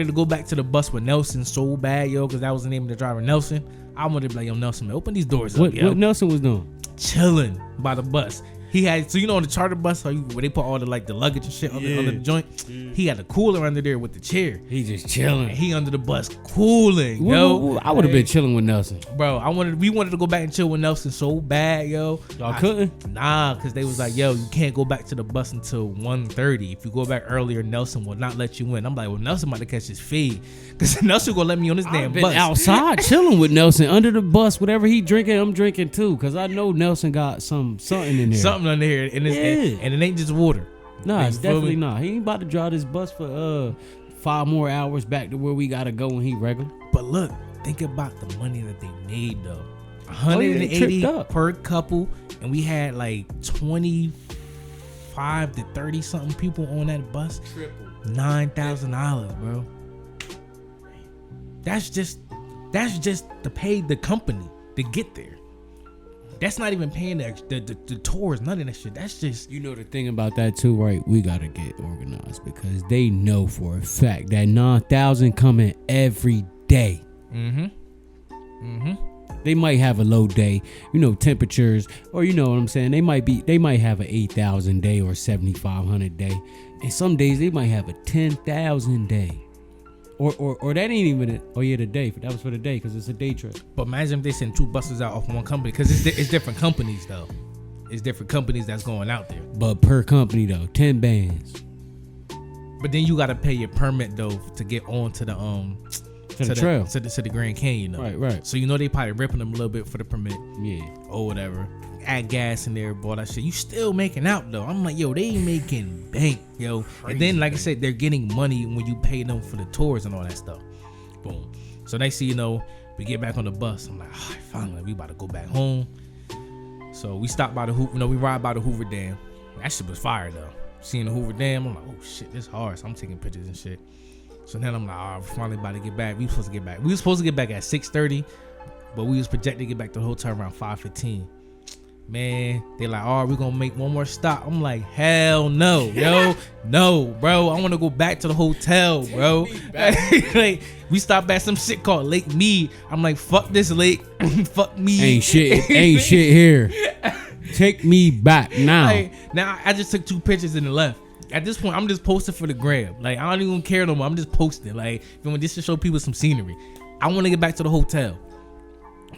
to go back to the bus with Nelson so bad, yo, because that was the name of the driver, Nelson. I wanted to be like, yo, Nelson, man, open these doors up, yo. What Nelson was doing? Chilling by the bus. He had, so you know on the charter bus where they put all the like the luggage and shit under the joint. He had a cooler under there with the chair. He just chilling. And he under the bus cooling, yo. I would have been chilling with Nelson. Bro, we wanted to go back and chill with Nelson so bad, yo. Y'all couldn't? Nah, because they was like, yo, you can't go back to the bus until 1:30. If you go back earlier, Nelson will not let you in. I'm like, well, Nelson about to catch his fade. Because Nelson gonna let me on this damn Been bus. outside chilling with Nelson under the bus. Whatever he drinking, I'm drinking too. Because I know Nelson got something in there. Something under here. And it ain't just water. Nah, it's definitely not. He ain't about to drive this bus for 5 more hours back to where we gotta go when he regular. But look, think about the money that they made though. they tripped $180 up. per couple, and we had like 25 to 30 something people on that bus. Triple. $9,000, bro. That's just to pay the company to get there. That's not even paying the tours, none of that shit. That's just, You know the thing about that too, right? We gotta get organized because they know for a fact that 9,000 coming every day. They might have a low day, temperatures, or you know what I'm saying. They might have an 8,000 day or 7,500 day, and some days they might have a 10,000 day. Or that ain't even the day. That was for the day because it's a day trip. But imagine if they send 2 buses out off one company, because it's different companies though. It's different companies that's going out there. But per company though, 10 bands. But then you gotta pay your permit though to get on to the trail, to the Grand Canyon though. Right. So they probably ripping them a little bit for the permit. Yeah. Or whatever. Add gas in there, all that shit. You still making out though. I'm like, yo, they ain't making bank, yo. Crazy, and then, like I said, they're getting money when you pay them for the tours and all that stuff. Boom. So next thing you know, we get back on the bus. I'm like, all right, finally, we about to go back home. So we stop by the Hoover. We ride by the Hoover Dam. That shit was fire though. Seeing the Hoover Dam, I'm like, oh shit, this hard. So I'm taking pictures and shit. So then I'm like, all right, we're finally about to get back. We were supposed to get back at 6:30, but we was projected to get back to the hotel around 5:15. Man, they like, all right, we're gonna make one more stop. I'm like, hell no, yo. No, bro. I want to go back to the hotel, bro. Like, we stopped at some shit called Lake Mead. I'm like, fuck this lake. Fuck me. Ain't shit here. Take me back now. Like, now I just took 2 pictures and left. At this point, I'm just posting for the gram. Like, I don't even care no more. I'm just posting. Like, just to show people some scenery. I want to get back to the hotel.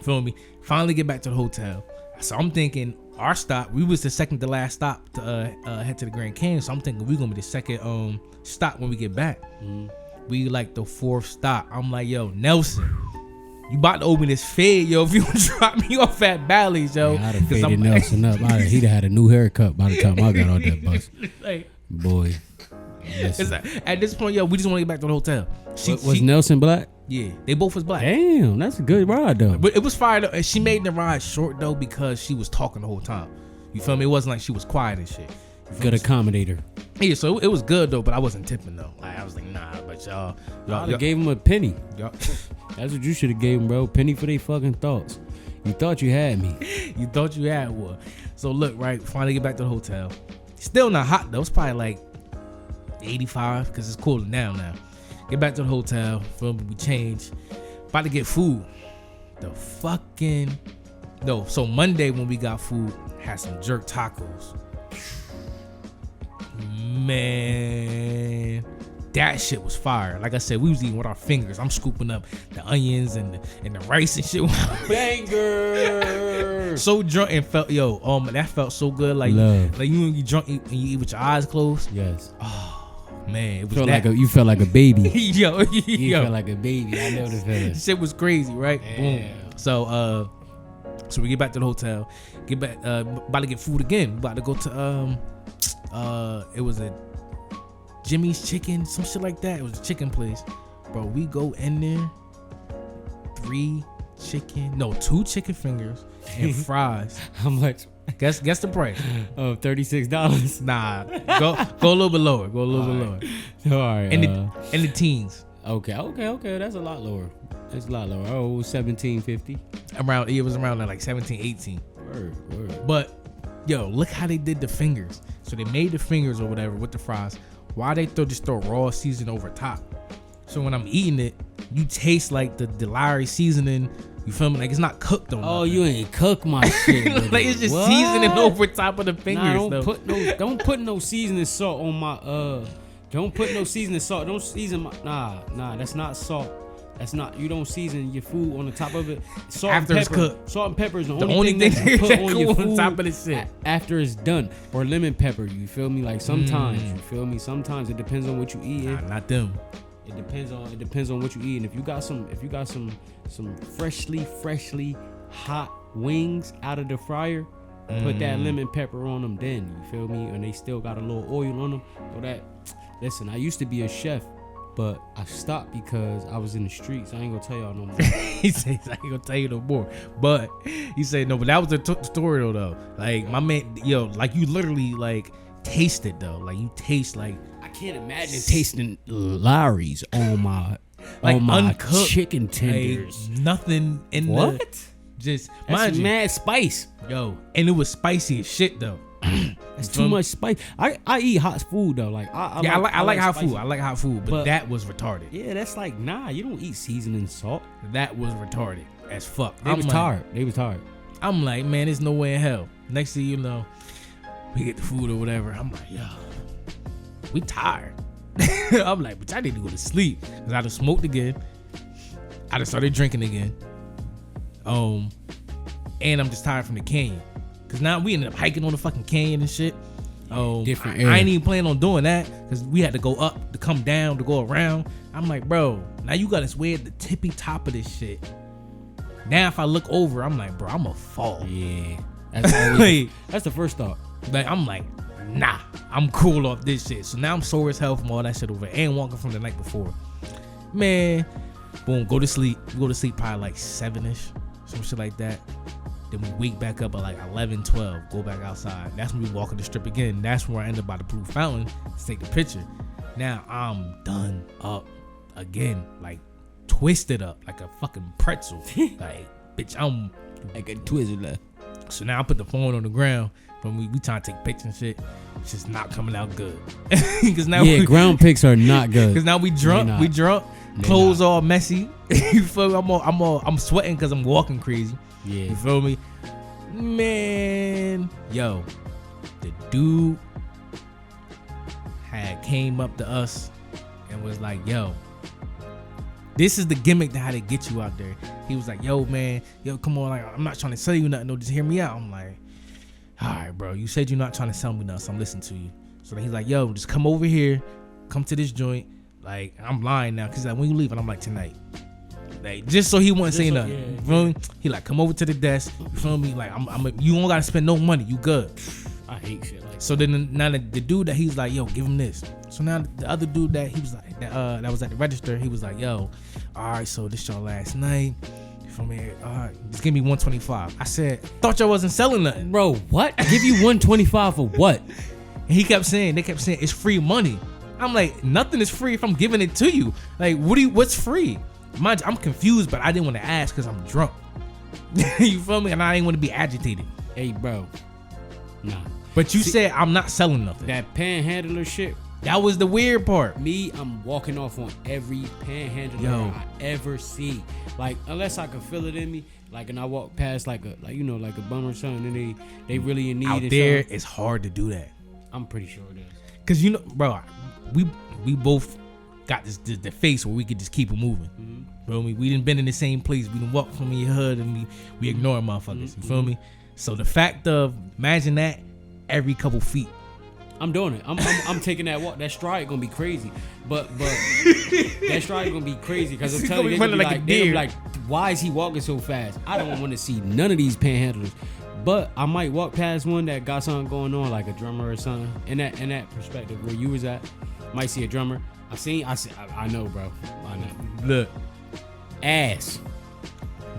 Feel me? Finally get back to the hotel. So I'm thinking our stop, we was the second to last stop to head to the Grand Canyon. So I'm thinking we gonna be the second stop when we get back. We like the 4th stop. I'm like, yo, Nelson, you about to open this fade, yo. If you drop me off at Bally's, yo. I'd have faded Nelson up. He'd have had a new haircut by the time I got on that bus. Like, boy. At this point, yo, we just want to get back to the hotel. Was Nelson black? Yeah, they both was black. Damn, that's a good ride though. But it was fire though. And she made the ride short though because she was talking the whole time. You feel me? It wasn't like she was quiet and shit. Good accommodator. Yeah, so it was good though, but I wasn't tipping though. Like, I was like, nah, but y'all gave him a penny. Y'all. That's what you should have gave him, bro. Penny for they fucking thoughts. You thought you had me. You thought you had one. So look, right, finally get back to the hotel. Still not hot though. It's probably like 85 because it's cooling down now. Get back to the hotel. We change. About to get food. So Monday when we got food, had some jerk tacos. Man, that shit was fire. Like I said, we was eating with our fingers. I'm scooping up the onions and the rice and shit. Banger. So drunk and felt that felt so good. Like you drunk and you eat with your eyes closed. Yes. Oh man, it was you felt like a baby. You felt like a baby. I know the feeling. Shit was crazy, right? Damn. Boom. So we get back to the hotel. Get back about to get food again. About to go to it was a Jimmy's Chicken, some shit like that. It was a chicken place. Bro, we go in there. 2 chicken fingers and fries. How much? Guess the price. Oh, $36. Nah, go a little bit lower. All right. In the teens. Okay. That's a lot lower. Oh, $17.50. It was around like 17, 18. Word. But yo, look how they did the fingers. So they made the fingers or whatever with the fries. why they just throw raw seasoning over top? So when I'm eating it, you taste like the Lowry seasoning. You feel me? Like it's not cooked on. Oh, nothing. you ain't cook my shit. Like it's just What? seasoning over top of the fingers. Nah, though. don't put no seasoning salt on my Don't put no seasoning salt. Don't season my nah. That's not salt. That's not. You don't season your food on the top of it. Salt After and it's pepper. cooked. Salt and pepper is the only only thing thing that you put that on your go on food top of the shit. After it's done. Or lemon pepper. You feel me? Like sometimes. You feel me? Sometimes it depends on what you eat. Nah, not them. It depends on what you eat. And if you got some freshly hot wings out of the fryer, put that lemon pepper on them then. You feel me? And they still got a little oil on them. So that, listen, I used to be a chef, but I stopped because I was in the streets. I ain't gonna tell y'all no more. He says I ain't gonna tell you no more. But he said no. But that was the story though. Like my man, like you literally like taste it though. Like you taste like. I can't imagine tasting Lowry's on my Like on my uncooked, chicken tenders. like, nothing in What? Just That's mind you, mad spice. yo, and it was spicy as shit though. That's too much spice. I eat hot food though. Like I like hot spicy. food. I like hot food, but that was retarded. Yeah, that's like you don't eat seasoning salt. That was retarded as fuck. They was tired. I'm like, man, there's no way in hell. Next thing you know, we get the food or whatever. I'm like, yo, we tired. I'm like, but I need to go to sleep because I done smoked again. I done started drinking again. And I'm just tired from the canyon. Cause now we ended up hiking on the fucking canyon and shit. Different I area. ain't even planning on doing that because we had to go up to come down to go around. I'm like, bro, now you got us way at the tippy top of this shit. Now if I look over, I'm like, bro, I'm a fall. Yeah, that's the first thought. Like I'm like, nah, I'm cool off this shit. So now I'm sore as hell from all that shit over and walking from the night before. Man, boom, go to sleep. We go to sleep probably like 7ish, some shit like that. Then we wake back up at like 11, 12, go back outside. That's when we walk on the strip again. That's where I end up by the blue fountain to take the picture. Now I'm done up again, like twisted up like a fucking pretzel. Like, bitch, I'm like a Twizzler. So now I put the phone on the ground. When we trying to take pictures and shit, it's just not coming out good. Cause now ground pics are not good. Cause now we drunk, clothes all messy. You feel me? I'm sweating cause I'm walking crazy. Yeah. You feel me? Man, yo, the dude had came up to us and was like, yo, this is the gimmick to how they get you out there. He was like, yo, man, come on, like I'm not trying to sell you nothing, no, just hear me out. I'm like, all right, bro, you said you're not trying to sell me nothing, so I'm listening to you. So then he's like, yo, just come over here, come to this joint. Like, I'm lying now, because like, when you leave, and I'm like, tonight. Like, just so he wouldn't say nothing. Yeah, you feel me? He like, come over to the desk. You feel me? Like, you don't gotta spend no money. You good. I hate shit like that. So then now the dude that he's like, yo, give him this. So now the other dude that he was like, that was at the register, he was like, yo, all right, so this your last night. You feel me? All right, just give me 125. I said, thought y'all wasn't selling nothing. Bro, what? Give you 125 for what? And they kept saying it's free money. I'm like, nothing is free if I'm giving it to you. Like, what's free? Mind you, I'm confused, but I didn't want to ask because I'm drunk. You feel me? And I didn't want to be agitated. Hey, bro. Nah. But you said I'm not selling nothing. That panhandler shit. That was the weird part. I'm walking off on every panhandler I ever see. Like, unless I can feel it in me. Like, and I walk past like a bum or something, and they really in need. Out there, it's hard to do that. I'm pretty sure it is. Cause bro, we both got the face where we could just keep it moving. Mm-hmm. Feel me? We done been in the same place. We done walked from your hood and we ignore motherfuckers. You feel me? So the fact of imagine that every couple feet. I'm doing it. I'm taking that walk. That stride gonna be crazy. But that stride gonna be crazy because I'm telling you, they gonna be like, why is he walking so fast? I don't want to see none of these panhandlers. But I might walk past one that got something going on, like a drummer or something. In that perspective, where you was at, might see a drummer. I know, bro. I know. Look, ass,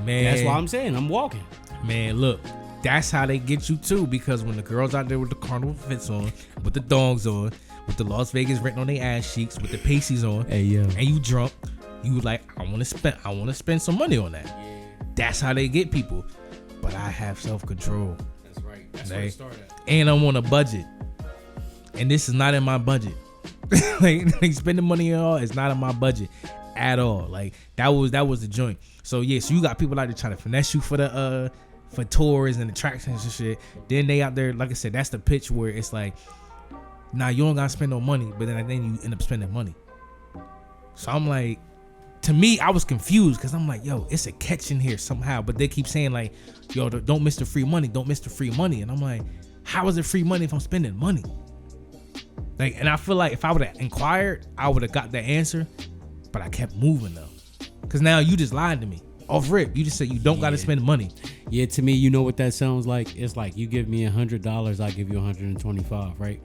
man. That's why I'm saying I'm walking. Man, look, that's how they get you too. Because when the girls out there with the carnival fits on, with the thongs on, with the Las Vegas written on their ass cheeks, with the pasties on, hey yo, and you drunk, you like, I want to spend some money on that. Yeah. That's how they get people. But I have self-control. That's right. That's where it started. And I'm on a budget. And this is not in my budget. like spending money and all is not on my budget at all. Like that was the joint. So yeah, so you got people out there trying to finesse you for the for tours and attractions and shit. Then they out there, like I said, that's the pitch where it's like, nah, you don't gotta spend no money, but then you end up spending money. So I'm like, to me, I was confused because I'm like, yo, it's a catch in here somehow. But they keep saying like, yo, don't miss the free money, don't miss the free money. And I'm like, how is it free money if I'm spending money? Like, and I feel like if I would have inquired, I would have got the answer, but I kept moving though. Cause now you just lied to me. Off rip, you just said you don't gotta spend money. Yeah, to me, you know what that sounds like? It's like you give me $100, I give you 125, right?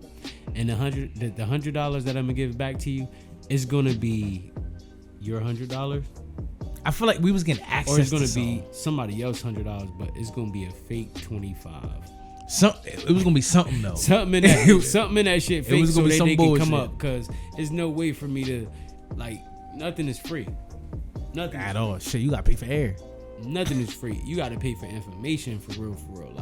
And the $100 that I'm gonna give back to you is gonna be your $100. I feel like we was getting access. Or it's gonna to be somebody else $100, but it's gonna be a fake 25. It was gonna be something though. something in that shit fake, was gonna be so some they can come bullshit. up. Cause there's no way for me to, like, nothing is free. Nothing At all. Shit, you gotta pay for air. Nothing is free. You got to pay for information for real.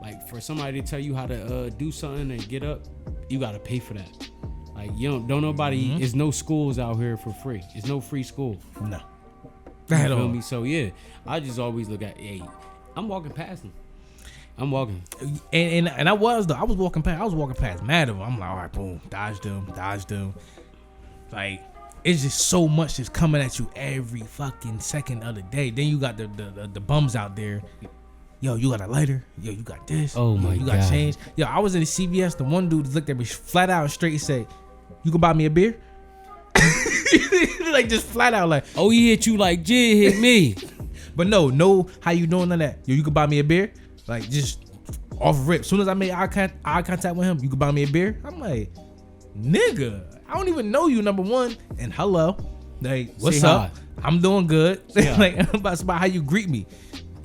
Like for somebody to tell you how to do something and get up, you got to pay for that. Like don't nobody. There's no schools out here for free. There's no free school. No. You At feel all. me? So yeah, I just always look at, hey, I'm walking past them. I'm walking. And I was walking past mad of them. I'm like, all right, boom, dodge them. Like, it's just so much that's coming at you every fucking second of the day. Then you got the bums out there. Yo, you got a lighter? Yo, you got this? Oh my you God. got change? Yo, I was in the CVS. The one dude looked at me flat out straight and said, "You can buy me a beer?" Like just flat out like. Oh, he hit you like Jid hit me. But no, how you doing on that? Yo, you can buy me a beer? Like just off rip. Soon as I made eye contact with him, you can buy me a beer? I'm like, nigga, I don't even know you, number one. And hello. Like, what's Say up? hi. I'm doing good. Say Like, it's about how you greet me.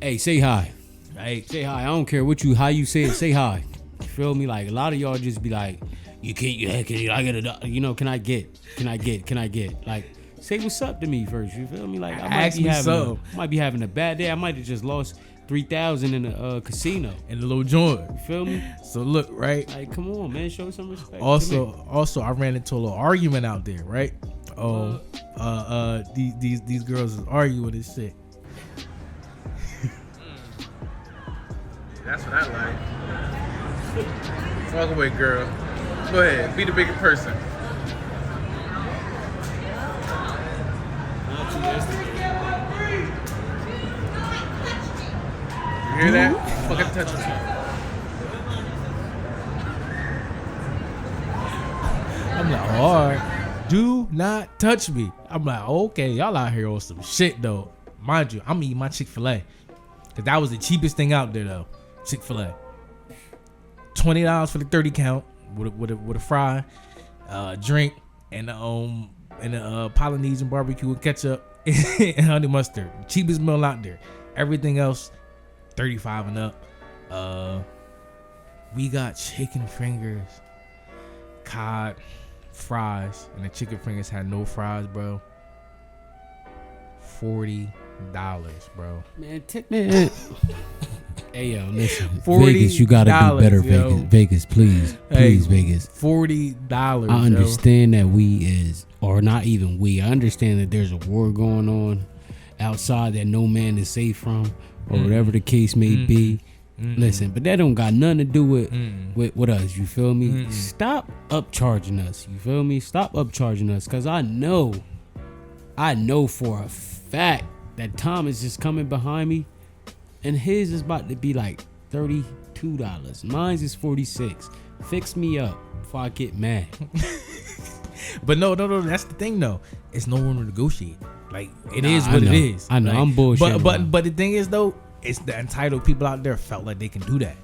Hey, say hi. Like, Say hi. I don't care how you say it. Say hi. You feel me? Like a lot of y'all just be like, can I get a, can I get? Like, say what's up to me first. You feel me? Like I might be having a bad day. I might have just lost 3,000 in a casino. in the little joint. You feel me? So look, right? Like, come on, man. Show some respect. Also, I ran into a little argument out there, right? These girls is arguing this shit. That's what I like. Walk away, girl. Go ahead, be the bigger person. You hear that? Fucking touch me. I'm like, alright, do not touch me. I'm like, okay, y'all out here on some shit though. Mind you, I'm eating my Chick-fil-A. Cause that was the cheapest thing out there though. Chick-fil-A. $20 for the 30 count with a fry, drink, and a Polynesian barbecue with ketchup and honey mustard. Cheapest meal out there. Everything else, 35 and up. We got chicken fingers, cod, fries, and the chicken fingers had no fries, bro. $40, bro. Man. Hey yo, listen. $40, Vegas, you gotta do better. yo. Vegas, please, Vegas. $40. I understand that or not even we. I understand that there's a war going on outside that no man is safe from, or whatever the case may be. Listen, but that don't got nothing to do with us. You feel me? Stop upcharging us. You feel me? Stop upcharging us, cause I know for a fact that Tom is just coming behind me, and his is about to be like $32. Mine's is $46. Fix me up before I get mad. But no, that's the thing though. It's no room to negotiate. Like it is what it is. I know. Like, I'm bullshit. But the thing is though, it's the entitled people out there felt like they can do that.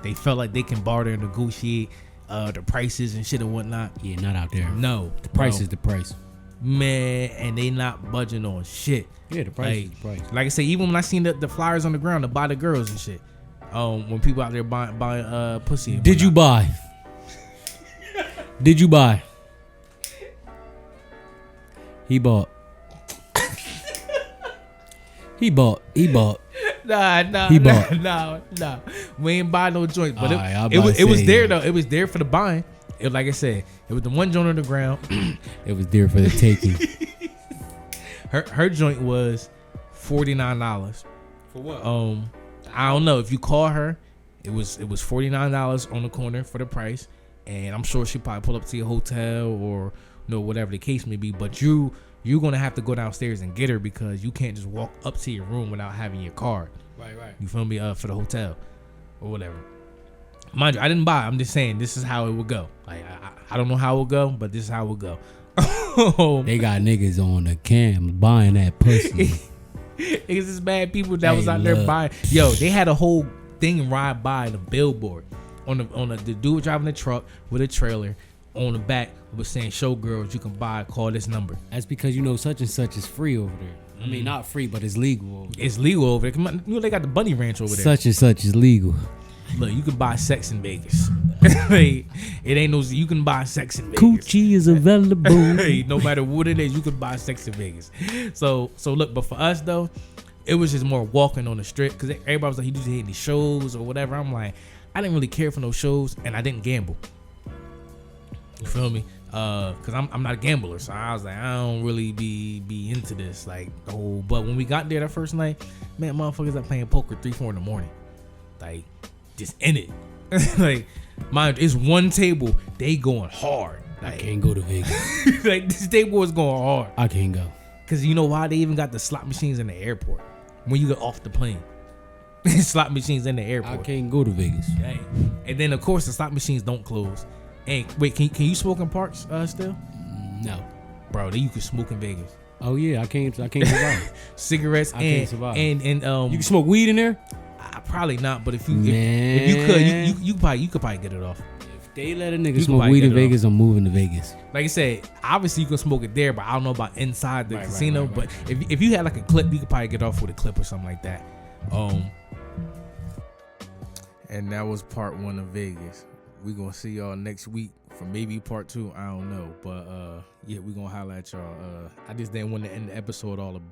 They felt like they can barter and negotiate the prices and shit and whatnot. Yeah, not out there. No, The price is the price. man, and they not budging on shit. Yeah, the price is the price. Like I say, even when I seen the flyers on the ground to buy the girls and shit. When people out there buying pussy. And Did you buy? Did you buy? He bought. He bought. Nah. We ain't buying no joints. But it was there though. It was there for the buying. It like I said, it was the one joint on the ground. It was there for the taking. Her joint was $49. For what? I don't know. If you call her, it was $49 on the corner for the price, and I'm sure she probably pull up to your hotel or whatever the case may be. But you're gonna have to go downstairs and get her because you can't just walk up to your room without having your card. Right. You feel me? For the hotel or whatever. Mind you, I didn't buy it. I'm just saying this is how it would go. Like I don't know how it would go, but this is how it would go. They got niggas on the cam buying that pussy. It's just bad people that was out there buying. Yo, they had a whole thing ride by the billboard on the dude driving the truck with a trailer on the back was saying, "Showgirls, you can buy. Call this number." That's because such and such is free over there. I mean, not free, but it's legal over there. It's legal over there. Come on, they got the Bunny Ranch over there. Such and such is legal. Look, you can buy sex in Vegas. Like, it ain't no. You can buy sex in Vegas. Coochie is available. Hey, no matter what it is, you can buy sex in Vegas. So look, but for us though, it was just more walking on the strip because everybody was like, he usually hitting these shows or whatever. I'm like, I didn't really care for no shows, and I didn't gamble. You feel me? Cause I'm not a gambler, so I was like, I don't really be into this. Like, but when we got there that first night, man, motherfuckers are playing poker 3-4 in the morning, like just in it. Like, mind, it's one table, they going hard. Like, I can't go to Vegas. like this table is going hard. I can't go. Cause you know why? They even got the slot machines in the airport when you get off the plane. Slot machines in the airport. I can't go to Vegas. Dang. And then of course the slot machines don't close. Hey, wait, can you smoke in parks still? No, bro. Then you can smoke in Vegas. Oh yeah, I can't survive. Cigarettes I can't survive. And you can smoke weed in there? Probably not. But if you could, you could probably get it off. If they let a nigga smoke weed in Vegas, I'm moving to Vegas. Like I said, obviously you can smoke it there, but I don't know about inside the casino. Right. But if you had like a clip, you could probably get off with a clip or something like that. And that was part 1 of Vegas. We gonna see y'all next week for maybe part 2. I don't know, but yeah, we gonna holler at y'all. I just didn't want to end the episode all